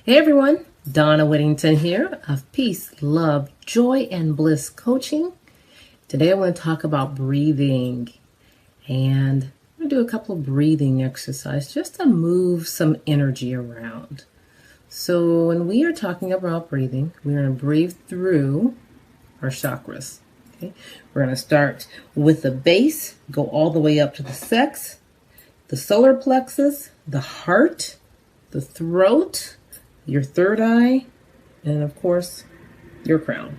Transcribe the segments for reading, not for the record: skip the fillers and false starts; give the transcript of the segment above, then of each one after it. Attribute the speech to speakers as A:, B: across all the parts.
A: Hey everyone, Donna Whittington here of Peace, Love, Joy, and Bliss Coaching. Today I want to talk about breathing, and I'm going to do a couple of breathing exercises just to move some energy around. So when we are talking about breathing, we're going to breathe through our chakras. Okay? We're going to start with the base, go all the way up to the sex, the solar plexus, the heart, the throat, your third eye, and of course, your crown.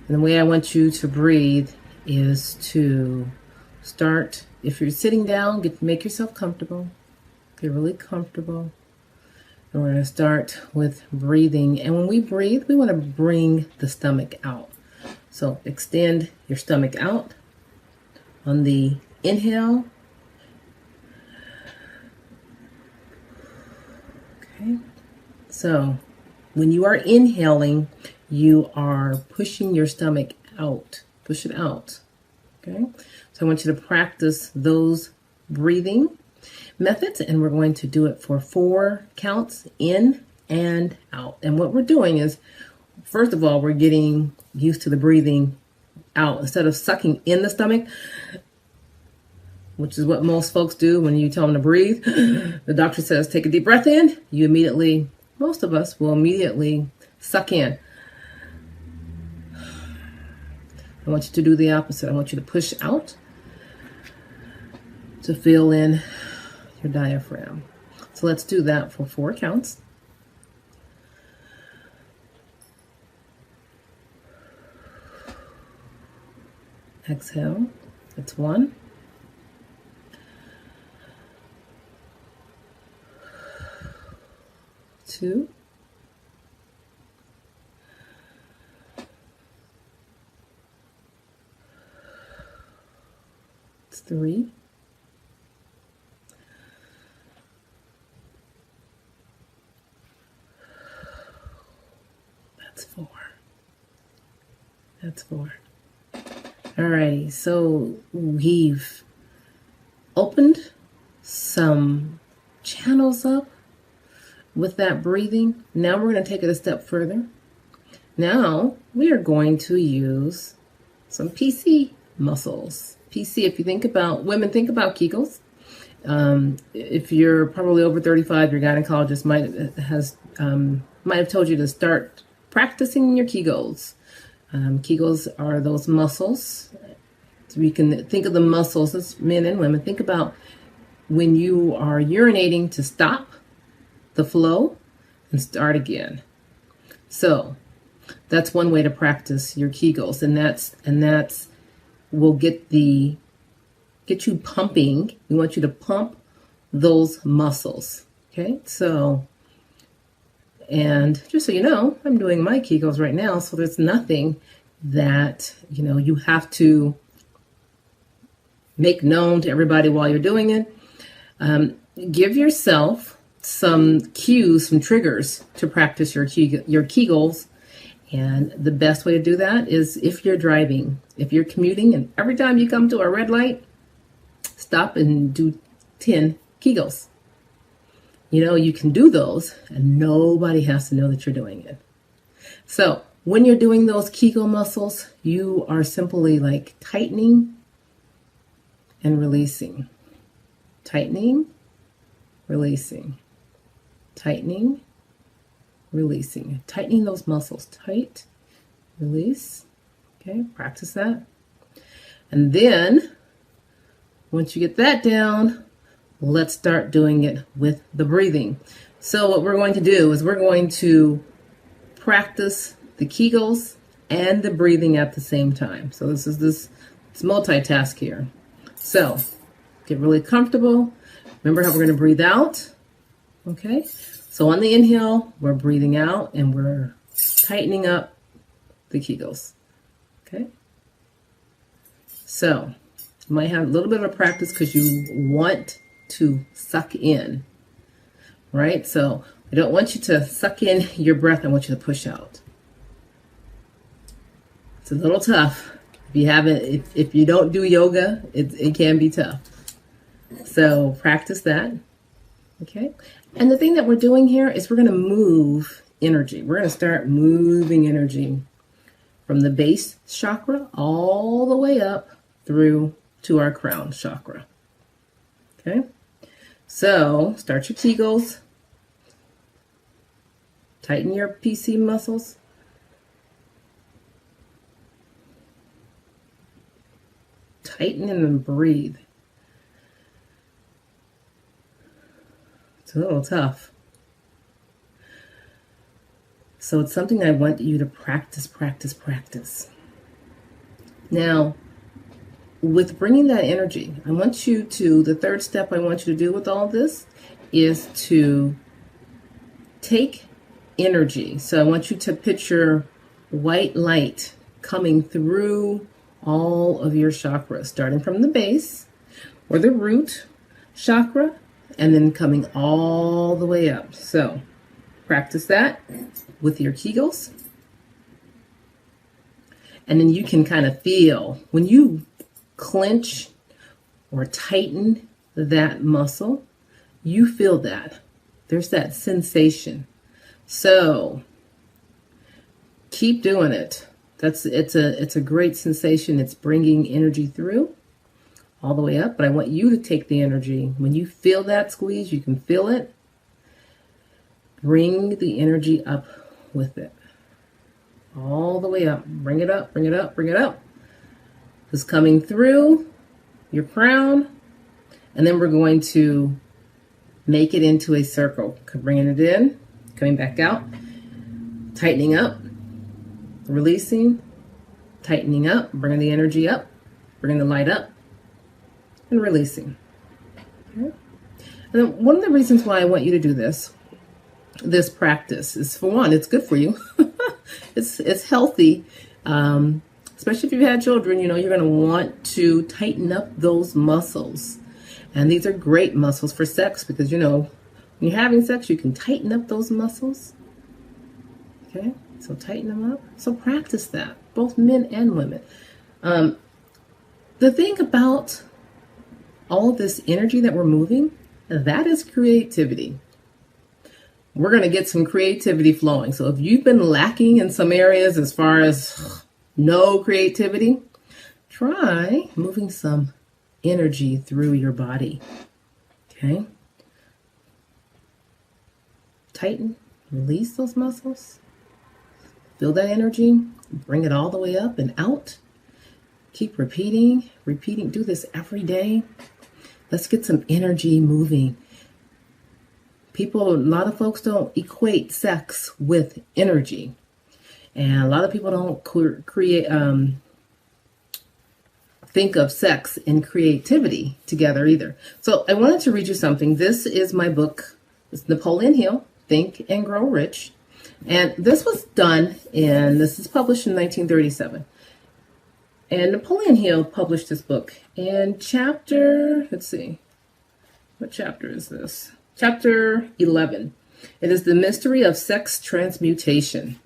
A: And the way I want you to breathe is to start, if you're sitting down, make yourself comfortable. Get really comfortable. And we're going to start with breathing. And when we breathe, we want to bring the stomach out. So extend your stomach out on the inhale. Okay. So when you are inhaling, you are pushing your stomach out. Push it out. Okay. So I want you to practice those breathing methods, and we're going to do it for 4 counts in and out. And what we're doing is, first of all, we're getting used to the breathing out instead of sucking in the stomach, which is what most folks do when you tell them to breathe. The doctor says, take a deep breath in. You immediately, most of us will immediately suck in. I want you to do the opposite. I want you to push out to fill in your diaphragm. So let's do that for 4 counts. Exhale. That's 1. 2. 3. 4. That's 4. Alrighty, so we've opened some channels up with that breathing. Now we're going to take it a step further. Now we are going to use some PC muscles. PC, if you think about women, think about Kegels. If you're probably over 35, your gynecologist might have told you to start practicing your Kegels. Kegels are those muscles. So you can think of the muscles as men and women. Think about when you are urinating to stop the flow and start again. So that's one way to practice your Kegels, and that's will get you pumping. We want you to pump those muscles. Okay, so, and just so you know, I'm doing my Kegels right now, so there's nothing that you have to make known to everybody while you're doing it. Give yourself some cues, some triggers to practice your Kegels. And the best way to do that is if you're driving, if you're commuting, and every time you come to a red light, stop and do 10 Kegels. You can do those and nobody has to know that you're doing it. So when you're doing those Kegel muscles, you are simply like tightening and releasing. Tightening, releasing. Tightening, releasing. Tightening those muscles. Tight, release. Okay, practice that. And then, once you get that down, let's start doing it with the breathing. So what we're going to do is we're going to practice the Kegels and the breathing at the same time. So it's multitask here. So get really comfortable. Remember how we're going to breathe out. Okay, so on the inhale, we're breathing out and we're tightening up the Kegels. Okay, so you might have a little bit of a practice because you want to suck in, right? So I don't want you to suck in your breath. I want you to push out. It's a little tough. If you don't do yoga, it can be tough. So practice that. Okay. And the thing that we're doing here is we're going to move energy. We're going to start moving energy from the base chakra all the way up through to our crown chakra. Okay? So start your Kegels. Tighten your PC muscles. Tighten and breathe. It's a little tough. So it's something I want you to practice. Now, with bringing that energy, I want you to, the third step I want you to do with all this is to take energy. So I want you to picture white light coming through all of your chakras, starting from the base or the root chakra, and then coming all the way up. So practice that with your Kegels. And then you can kind of feel when you clench or tighten that muscle, you feel that. There's that sensation. So keep doing it. It's a great sensation. It's bringing energy through all the way up. But I want you to take the energy. When you feel that squeeze, you can feel it. Bring the energy up with it. All the way up. Bring it up, bring it up, bring it up. It's coming through your crown. And then we're going to make it into a circle. Bringing it in, coming back out, tightening up, releasing, tightening up, bringing the energy up, bringing the light up, and releasing. Okay. And then one of the reasons why I want you to do this practice is, for one, it's good for you. It's healthy, especially if you've had children. You know, you're going to want to tighten up those muscles. And these are great muscles for sex because, you know, when you're having sex, you can tighten up those muscles. Okay, so tighten them up. So practice that, both men and women. The thing about all this energy that we're moving, that is creativity. We're going to get some creativity flowing. So if you've been lacking in some areas as far as no creativity, try moving some energy through your body. Okay? Tighten, release those muscles. Feel that energy, bring it all the way up and out. Keep repeating. Do this every day. Let's get some energy moving. A lot of folks don't equate sex with energy. And a lot of people don't think of sex and creativity together either. So I wanted to read you something. This is my book. It's Napoleon Hill, Think and Grow Rich. And this was this is published in 1937. And Napoleon Hill published this book in let's see, what chapter is this? Chapter 11. It is the mystery of sex transmutation.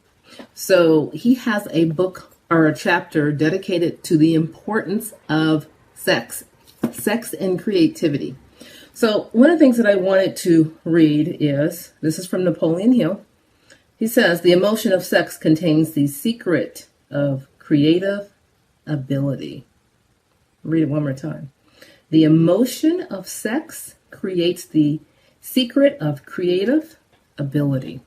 A: So he has a book or a chapter dedicated to the importance of sex and creativity. So one of the things that I wanted to read is, this is from Napoleon Hill. He says, the emotion of sex contains the secret of creative ability. Read it one more time. The emotion of sex creates the secret of creative ability.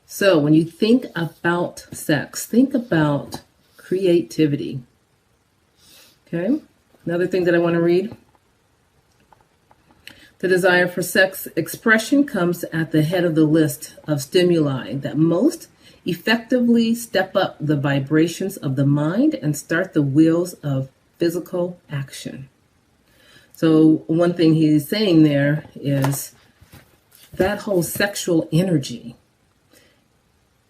A: So when you think about sex, think about creativity. Okay? Another thing that I want to read. The desire for sex expression comes at the head of the list of stimuli that most effectively step up the vibrations of the mind and start the wheels of physical action. So one thing he's saying there is that whole sexual energy,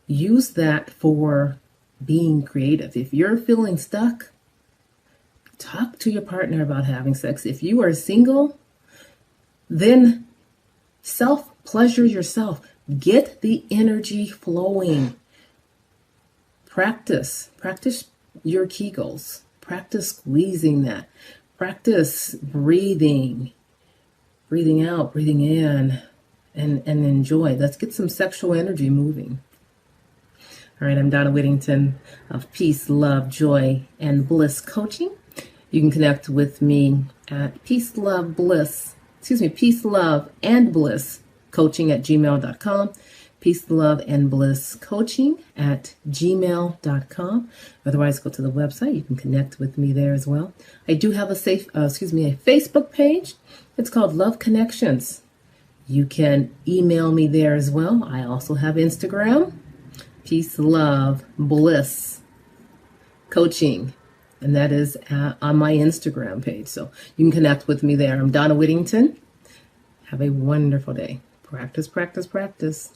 A: use that for being creative. If you're feeling stuck, talk to your partner about having sex. If you are single, then self-pleasure yourself. Get the energy flowing. Practice your Kegels. Practice squeezing that. Practice breathing out, breathing in, and enjoy. Let's get some sexual energy moving. All right, I'm Donna Whittington of Peace, Love, Joy, and Bliss Coaching. You can connect with me at Peace, Love, and Bliss Coaching at gmail.com. Peace, Love, and Bliss Coaching at gmail.com. Otherwise, go to the website. You can connect with me there as well. I do have a Facebook page. It's called Love Connections. You can email me there as well. I also have Instagram, Peace, Love, Bliss Coaching. And that is on my Instagram page. So you can connect with me there. I'm Donna Whittington. Have a wonderful day. Practice, practice, practice.